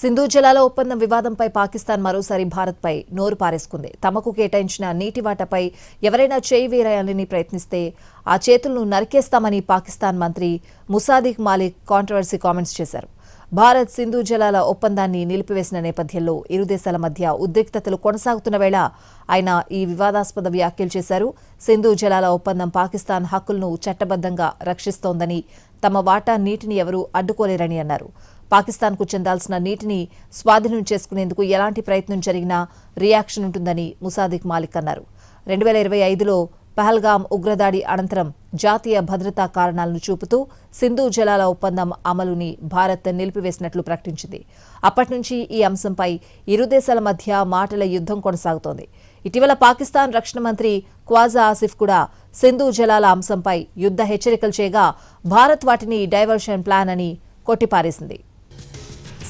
సింధు జలాల ఒప్పందం వివాదంపై పాకిస్తాన్ మరోసారి భారత్పై నోరు పారేసుకుంది. తమకు కేటాయించిన నీటి వాటాపై ఎవరైనా చేయి వేయాలని ప్రయత్నిస్తే ఆ చేతులను నరికేస్తామని పాకిస్తాన్ మంత్రి ముసాదిక్ మాలిక్ కాంట్రవర్సీ కామెంట్స్ చేశారు. భారత్ సింధు జలాల ఒప్పందాన్ని నిలిపివేసిన నేపథ్యంలో ఇరు దేశాల మధ్య ఉద్రిక్తతలు కొనసాగుతున్న వేళ ఆయన ఈ వివాదాస్పద వ్యాఖ్యలు చేశారు. సింధు జలాల ఒప్పందం పాకిస్తాన్ హక్కులను చట్టబద్దంగా రక్షిస్తోందని, తమ వాటా నీటిని ఎవరూ అడ్డుకోలేరని అన్నారు. పాకిస్తాన్కు చెందాల్సిన నీటిని స్వాధీనం చేసుకునేందుకు ఎలాంటి ప్రయత్నం జరిగినా రియాక్షన్ ఉంటుందని ముసాదిక్ మాలిక్ అన్నారు. 2025లో పహల్గామ్ ఉగ్రదాడి అనంతరం జాతీయ భద్రతా కారణాలను చూపుతూ సింధు జలాల ఒప్పందం అమలుని భారత్ నిలిపివేసినట్లు ప్రకటించింది. అప్పటి నుంచి ఈ అంశంపై ఇరు దేశాల మధ్య మాటల యుద్ధం కొనసాగుతోంది. ఇటీవల పాకిస్తాన్ రక్షణ మంత్రి ఖ్వాజా ఆసిఫ్ కూడా సింధు జలాల అంశంపై యుద్ధ హెచ్చరికలు చేయగా భారత్ వాటిని డైవర్షన్ ప్లాన్ అని కొట్టిపారేసింది.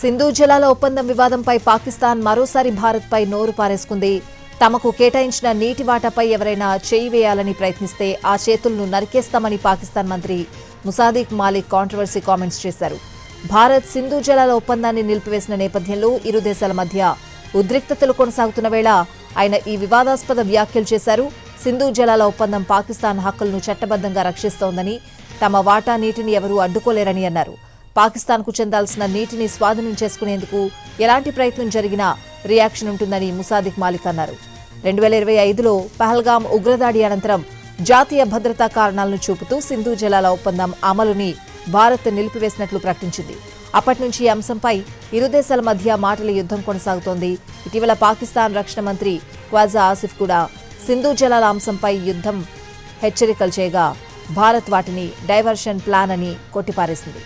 సింధు జలాల ఒప్పందం వివాదంపై పాకిస్తాన్ మరోసారి భారత్పై నోరు పారేసుకుంది. తమకు కేటాయించిన నీటి వాటాపై ఎవరైనా చేయి వేయాలని ప్రయత్నిస్తే ఆ చేతులను నరికేస్తామని పాకిస్తాన్ మంత్రి ముసాదిక్ మాలిక్ కాంట్రవర్సీ కామెంట్స్ చేశారు. భారత్ సింధు జలాల ఒప్పందాన్ని నిలిపివేసిన నేపథ్యంలో ఇరు దేశాల మధ్య ఉద్రిక్తతలు కొనసాగుతున్న వేళ ఆయన ఈ వివాదాస్పద వ్యాఖ్యలు చేశారు. సింధు జలాల ఒప్పందం పాకిస్తాన్ హక్కులను చట్టబద్దంగా రక్షిస్తోందని, తమ వాటా నీటిని ఎవరూ అడ్డుకోలేరని అన్నారు. పాకిస్తాన్కు చెందాల్సిన నీటిని స్వాధీనం చేసుకునేందుకు ఎలాంటి ప్రయత్నం జరిగినా రియాక్షన్ ఉంటుందని ముసాదిక్ మాలిక్ అన్నారు. 2025లో పహల్గామ్ ఉగ్రదాడి అనంతరం జాతీయ భద్రతా కారణాలను చూపుతూ సింధు జలాల ఒప్పందం అమలుని భారత్ నిలిపివేసినట్లు ప్రకటించింది. అప్పటి నుంచి ఈ అంశంపై ఇరు దేశాల మధ్య మాటల యుద్ధం కొనసాగుతోంది. ఇటీవల పాకిస్తాన్ రక్షణ మంత్రి ఖ్వాజా ఆసిఫ్ కూడా సింధు జలాల అంశంపై యుద్ధం హెచ్చరికలు చేయగా భారత్ వాటిని డైవర్షన్ ప్లాన్ అని కొట్టిపారేసింది.